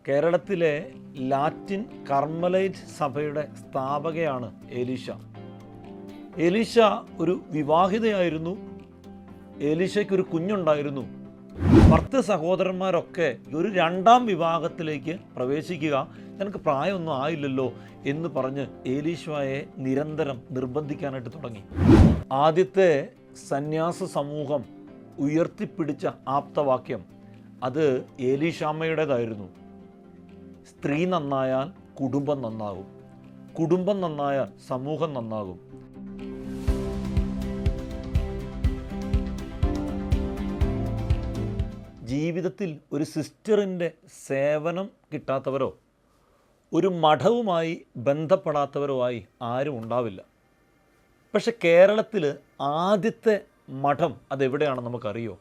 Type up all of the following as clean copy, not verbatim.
കേരളത്തിലെ ലാറ്റിൻ കർമ്മലൈറ്റ് സഭയുടെ സ്ഥാപകയാണ് Elisha. Elisha ഒരു വിവാഹിതയായിരുന്നു. എലീഷയ്ക്കൊരു കുഞ്ഞുണ്ടായിരുന്നു. 10 സഹോദരന്മാരൊക്കെ ഒരു രണ്ടാം വിവാഹത്തിലേക്ക് പ്രവേശിക്കുക, നിനക്ക് പ്രായമൊന്നും ആയില്ലല്ലോ എന്ന് പറഞ്ഞ് എലീഷയെ നിരന്തരം നിർബന്ധിക്കാനായിട്ട് തുടങ്ങി. ആദ്യത്തെ സന്യാസ സമൂഹം ഉയർത്തിപ്പിടിച്ച ആപ്തവാക്യം അത് എലീഷാമ്മയുടേതായിരുന്നു. സ്ത്രീ നന്നായാൽ കുടുംബം നന്നാകും, കുടുംബം നന്നായാൽ സമൂഹം നന്നാകും. ജീവിതത്തിൽ ഒരു സിസ്റ്ററിൻ്റെ സേവനം കിട്ടാത്തവരോ ഒരു മഠവുമായി ബന്ധപ്പെടാത്തവരോ ആയി ആരും ഉണ്ടാവില്ല. പക്ഷെ കേരളത്തിൽ ആദ്യത്തെ മഠം അതെവിടെയാണെന്ന് നമുക്കറിയോ?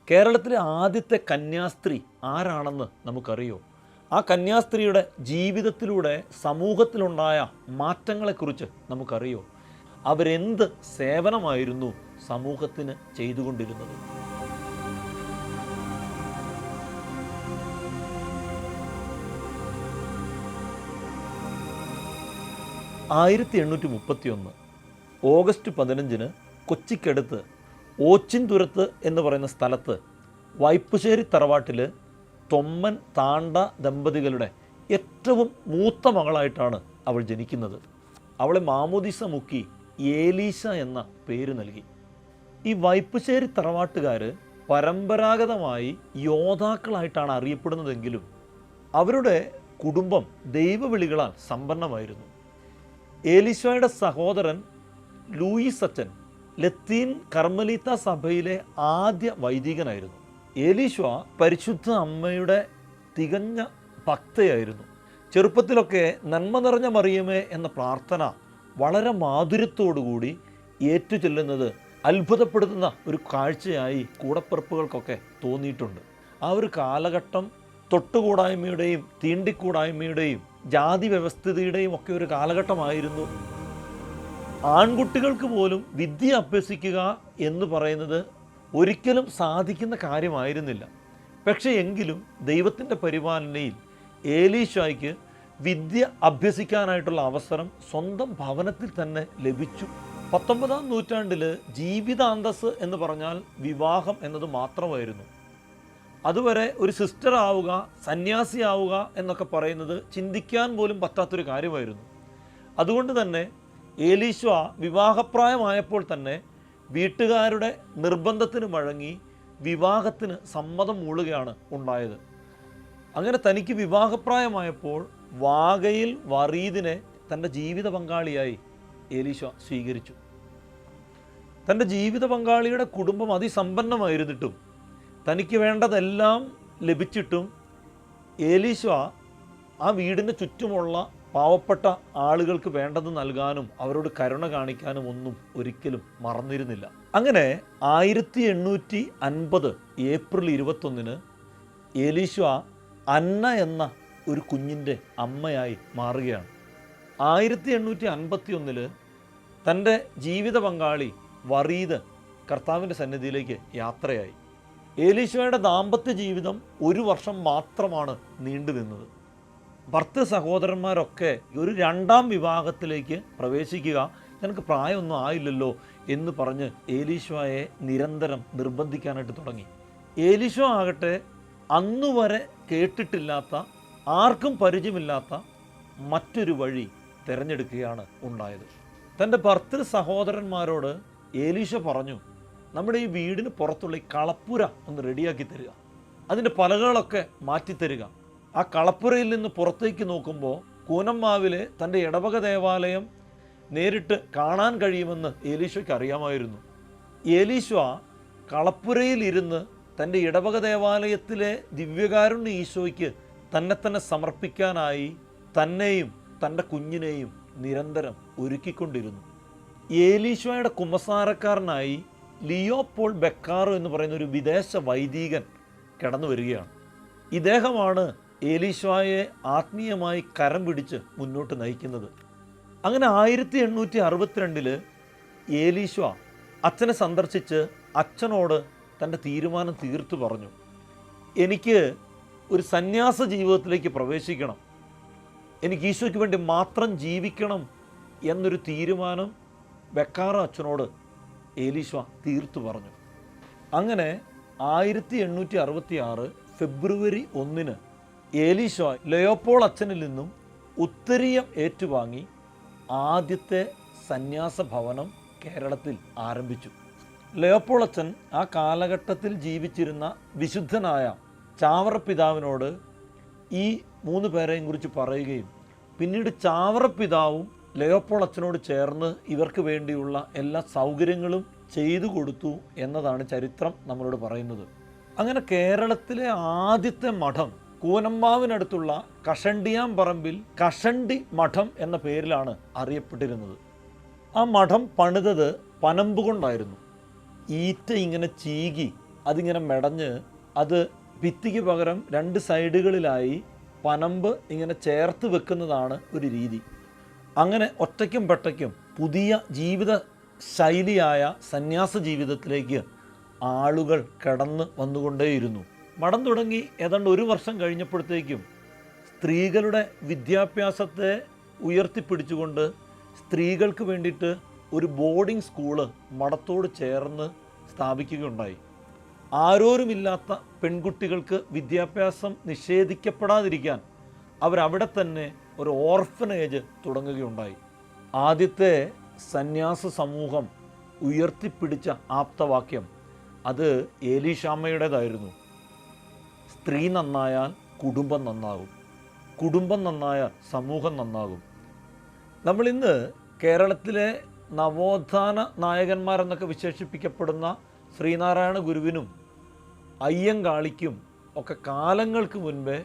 കേരളത്തിലെ ആദ്യത്തെ കന്യാസ്ത്രീ ആരാണെന്ന് നമുക്കറിയോ? ആ കന്യാസ്ത്രീയുടെ ജീവിതത്തിലൂടെ സമൂഹത്തിലുണ്ടായ മാറ്റങ്ങളെക്കുറിച്ച് നമുക്കറിയോ? അവരെന്ത് സേവനമായിരുന്നു സമൂഹത്തിന് ചെയ്തുകൊണ്ടിരുന്നത്? 1831 ഓഗസ്റ്റ് 15 കൊച്ചിക്കടുത്ത് ഓച്ചിൻതുരത്ത് എന്ന് പറയുന്ന സ്ഥലത്ത് വൈപ്പുശ്ശേരി തറവാട്ടിൽ തൊമ്മൻ താണ്ട ദമ്പതികളുടെ ഏറ്റവും മൂത്ത മകളായിട്ടാണ് അവൾ ജനിക്കുന്നത്. അവളെ മാമോദിസ മുക്കി ഏലീശ എന്ന പേര് നൽകി. ഈ വൈപ്പുശ്ശേരി തറവാട്ടുകാർ പരമ്പരാഗതമായി യോദ്ധാക്കളായിട്ടാണ് അറിയപ്പെടുന്നതെങ്കിലും അവരുടെ കുടുംബം ദൈവവിളികളാൽ സമ്പന്നമായിരുന്നു. ഏലീശയുടെ സഹോദരൻ ലൂയിസ് അച്ഛൻ ലത്തീൻ കർമ്മലീത്ത സഭയിലെ ആദ്യ വൈദികനായിരുന്നു. ഏലീശ പരിശുദ്ധ അമ്മയുടെ തികഞ്ഞ ഭക്തയായിരുന്നു. ചെറുപ്പത്തിലൊക്കെ നന്മ നിറഞ്ഞ മറിയമേ എന്ന പ്രാർത്ഥന വളരെ മാധുര്യത്തോടുകൂടി ഏറ്റുചൊല്ലുന്നത് അത്ഭുതപ്പെടുത്തുന്ന ഒരു കാഴ്ചയായി കൂടപ്പിറപ്പുകൾക്കൊക്കെ തോന്നിയിട്ടുണ്ട്. ആ ഒരു കാലഘട്ടം തൊട്ടുകൂടായ്മയുടെയും തീണ്ടിക്കൂടായ്മയുടെയും ജാതി വ്യവസ്ഥിതിയുടെയും ഒക്കെ ഒരു കാലഘട്ടമായിരുന്നു. ആൺകുട്ടികൾക്ക് പോലും വിദ്യ അഭ്യസിക്കുക എന്ന് പറയുന്നത് ഒരിക്കലും സാധിക്കുന്ന കാര്യമായിരുന്നില്ല. പക്ഷേ എങ്കിലും ദൈവത്തിൻ്റെ പരിപാലനയിൽ ഏലീശയ്ക്ക് വിദ്യ അഭ്യസിക്കാനായിട്ടുള്ള അവസരം സ്വന്തം ഭവനത്തിൽ തന്നെ ലഭിച്ചു. 19-ാം നൂറ്റാണ്ടിൽ ജീവിതാന്തസ് എന്ന് പറഞ്ഞാൽ വിവാഹം എന്നത് മാത്രമായിരുന്നു. അതുവരെ ഒരു സിസ്റ്റർ ആവുക, സന്യാസിയാവുക എന്നൊക്കെ പറയുന്നത് ചിന്തിക്കാൻ പോലും പറ്റാത്തൊരു കാര്യമായിരുന്നു. അതുകൊണ്ട് തന്നെ ഏലീശ വിവാഹപ്രായമായപ്പോൾ തന്നെ വീട്ടുകാരുടെ നിർബന്ധത്തിന് വഴങ്ങി വിവാഹത്തിന് സമ്മതം മൂളുകയാണ് ഉണ്ടായത്. അങ്ങനെ തനിക്ക് വിവാഹപ്രായമായപ്പോൾ വാഗയിൽ വറീദിനെ തൻ്റെ ജീവിത പങ്കാളിയായി ഏലീശ സ്വീകരിച്ചു. തൻ്റെ ജീവിത പങ്കാളിയുടെ കുടുംബം അതിസമ്പന്നമായിരുന്നിട്ടും തനിക്ക് വേണ്ടതെല്ലാം ലഭിച്ചിട്ടും ഏലീശ ആ വീടിന് ചുറ്റുമുള്ള പാവപ്പെട്ട ആളുകൾക്ക് വേണ്ടത് നൽകാനും അവരോട് കരുണ കാണിക്കാനും ഒന്നും ഒരിക്കലും മറന്നിരുന്നില്ല. അങ്ങനെ 1850 ഏപ്രിൽ 21 ഏലീശ അന്ന എന്ന ഒരു കുഞ്ഞിൻ്റെ അമ്മയായി മാറുകയാണ്. 1851 തൻ്റെ ജീവിത പങ്കാളി വറീദ് കർത്താവിൻ്റെ സന്നിധിയിലേക്ക് യാത്രയായി. ഏലീശയുടെ ദാമ്പത്യ ജീവിതം 1 വർഷം മാത്രമാണ് നീണ്ടുനിന്നത്. 10 സഹോദരന്മാരൊക്കെ ഒരു രണ്ടാം വിവാഹത്തിലേക്ക് പ്രവേശിക്കുക, നിനക്ക് പ്രായമൊന്നും ആയില്ലല്ലോ എന്ന് പറഞ്ഞ് ഏലീശയെ നിരന്തരം നിർബന്ധിക്കാനായിട്ട് തുടങ്ങി. ഏലീശ ആകട്ടെ അന്നുവരെ കേട്ടിട്ടില്ലാത്ത, ആർക്കും പരിചയമില്ലാത്ത മറ്റൊരു വഴി തിരഞ്ഞെടുക്കുകയാണ് ഉണ്ടായത്. തൻ്റെ 10 സഹോദരന്മാരോട് ഏലീശ പറഞ്ഞു, നമ്മുടെ ഈ വീടിന് പുറത്തുള്ള ഈ കളപ്പുര ഒന്ന് റെഡിയാക്കി തരിക, അതിൻ്റെ പലകളൊക്കെ മാറ്റിത്തരിക. ആ കളപ്പുരയിൽ നിന്ന് പുറത്തേക്ക് നോക്കുമ്പോൾ കൂനമ്മാവിലെ തൻ്റെ ഇടവക ദേവാലയം നേരിട്ട് കാണാൻ കഴിയുമെന്ന് ഏലീശയ്ക്ക് അറിയാമായിരുന്നു. ഏലീശ കളപ്പുരയിൽ ഇരുന്ന് തൻ്റെ ഇടവക ദേവാലയത്തിലെ ദിവ്യകാരുണ്യ ഈശോയ്ക്ക് തന്നെ സമർപ്പിക്കാനായി തന്നെയും തൻ്റെ കുഞ്ഞിനെയും നിരന്തരം ഒരുക്കിക്കൊണ്ടിരുന്നു. ഏലീശയുടെ കുമ്പസാരക്കാരനായി ലിയോപോൾ ബെക്കാറോ എന്ന് പറയുന്ന ഒരു വിദേശ വൈദികൻ കടന്നു വരികയാണ്. ഇദ്ദേഹമാണ് ഏലീശയെ ആത്മീയമായി കരം പിടിച്ച് മുന്നോട്ട് നയിക്കുന്നത്. അങ്ങനെ 1862 ഏലീശ അച്ഛനെ സന്ദർശിച്ച് അച്ഛനോട് തൻ്റെ തീരുമാനം തീർത്തു പറഞ്ഞു. എനിക്ക് ഒരു സന്യാസ ജീവിതത്തിലേക്ക് പ്രവേശിക്കണം, എനിക്ക് ഈശോയ്ക്ക് വേണ്ടി മാത്രം ജീവിക്കണം എന്നൊരു തീരുമാനം ബെക്കാറ അച്ഛനോട് ഏലീശ തീർത്തു പറഞ്ഞു. അങ്ങനെ 1866 ഫെബ്രുവരി 1 ഏലീശ ലയോപ്പോൾ അച്ഛനിൽ നിന്നും ഉത്തരീയം ഏറ്റുവാങ്ങി ആദ്യത്തെ സന്യാസ ഭവനം കേരളത്തിൽ ആരംഭിച്ചു. ലയോപ്പോൾ അച്ഛൻ ആ കാലഘട്ടത്തിൽ ജീവിച്ചിരുന്ന വിശുദ്ധനായ ചാവറ പിതാവിനോട് ഈ 3 പേരെയും കുറിച്ച് പറയുകയും പിന്നീട് ചാവറ പിതാവും ലയോപ്പോൾ അച്ഛനോട് ചേർന്ന് ഇവർക്ക് വേണ്ടിയുള്ള എല്ലാ സൗകര്യങ്ങളും ചെയ്തു കൊടുത്തു എന്നതാണ് ചരിത്രം നമ്മളോട് പറയുന്നത്. അങ്ങനെ കേരളത്തിലെ ആദ്യത്തെ മഠം കൂനമ്മാവിനടുത്തുള്ള കഷണ്ടിയാം പറമ്പിൽ കഷണ്ടി മഠം എന്ന പേരിലാണ് അറിയപ്പെട്ടിരുന്നത്. ആ മഠം പണിതത് പനമ്പ് കൊണ്ടായിരുന്നു. ഈറ്റ ഇങ്ങനെ ചീകി അതിങ്ങനെ മെടഞ്ഞ് അത് ഭിത്തിക്ക് പകരം 2 സൈഡുകളിലായി പനമ്പ് ഇങ്ങനെ ചേർത്ത് വെക്കുന്നതാണ് ഒരു രീതി. അങ്ങനെ ഒറ്റയ്ക്കും പെട്ടയ്ക്കും പുതിയ ജീവിത ശൈലിയായ സന്യാസ ജീവിതത്തിലേക്ക് ആളുകൾ കടന്ന് വന്നുകൊണ്ടേയിരുന്നു. മഠം തുടങ്ങി ഏതാണ്ട് 1 വർഷം കഴിഞ്ഞപ്പോഴത്തേക്കും സ്ത്രീകളുടെ വിദ്യാഭ്യാസത്തെ ഉയർത്തിപ്പിടിച്ചുകൊണ്ട് സ്ത്രീകൾക്ക് വേണ്ടിയിട്ട് ഒരു ബോർഡിംഗ് സ്കൂള് മഠത്തോട് ചേർന്ന് സ്ഥാപിക്കുകയുണ്ടായി. ആരോരുമില്ലാത്ത പെൺകുട്ടികൾക്ക് വിദ്യാഭ്യാസം നിഷേധിക്കപ്പെടാതിരിക്കാൻ അവരവിടെ തന്നെ ഒരു ഓർഫനേജ് തുടങ്ങുകയുണ്ടായി. ആദ്യത്തെ സന്യാസ സമൂഹം ഉയർത്തിപ്പിടിച്ച ആപ്തവാക്യം അത് ഏലീശാമ്മയുടേതായിരുന്നു. സ്ത്രീ നന്നായാൽ കുടുംബം നന്നാകും, കുടുംബം നന്നായാൽ സമൂഹം നന്നാകും. നമ്മളിന്ന് കേരളത്തിലെ നവോത്ഥാന നായകന്മാരെന്നൊക്കെ വിശേഷിപ്പിക്കപ്പെടുന്ന ശ്രീനാരായണ ഗുരുവിനും അയ്യങ്കാളിക്കും ഒക്കെ കാലങ്ങൾക്ക് മുൻപേ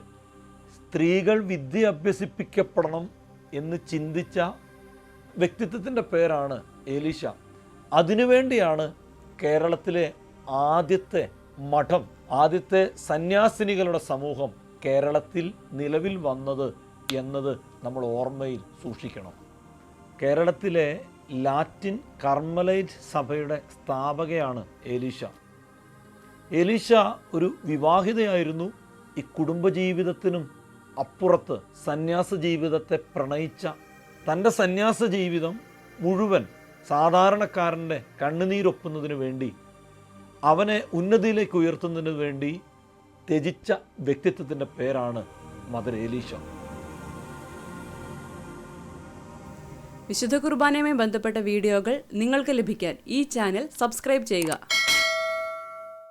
സ്ത്രീകൾ വിദ്യ അഭ്യസിപ്പിക്കപ്പെടണം എന്ന് ചിന്തിച്ച വ്യക്തിത്വത്തിൻ്റെ പേരാണ് ഏലീശ. അതിനുവേണ്ടിയാണ് കേരളത്തിലെ ആദ്യത്തെ മഠം, ആദ്യത്തെ സന്യാസിനികളുടെ സമൂഹം കേരളത്തിൽ നിലവിൽ വന്നത് എന്നത് നമ്മൾ ഓർമ്മയിൽ സൂക്ഷിക്കണം. കേരളത്തിലെ ലാറ്റിൻ കർമ്മലൈറ്റ് സഭയുടെ സ്ഥാപകയാണ് ഏലീശ. ഏലീശ ഒരു വിവാഹിതയായിരുന്നു. ഈ കുടുംബജീവിതത്തിനും അപ്പുറത്ത് സന്യാസ ജീവിതത്തെ പ്രണയിച്ച, തൻ്റെ സന്യാസ ജീവിതം മുഴുവൻ സാധാരണക്കാരൻ്റെ കണ്ണുനീരൊപ്പുന്നതിന് വേണ്ടി, അവനെ ഉന്നതിയിലേക്ക് ഉയർത്തുന്നതിന് വേണ്ടി ത്യജിച്ച വ്യക്തിത്വത്തിൻ്റെ പേരാണ് മദർ ഏലീശ. വിശുദ്ധ കുർബാനയുമായി ബന്ധപ്പെട്ട വീഡിയോകൾ നിങ്ങൾക്ക് ലഭിക്കാൻ ഈ ചാനൽ സബ്സ്ക്രൈബ് ചെയ്യുക.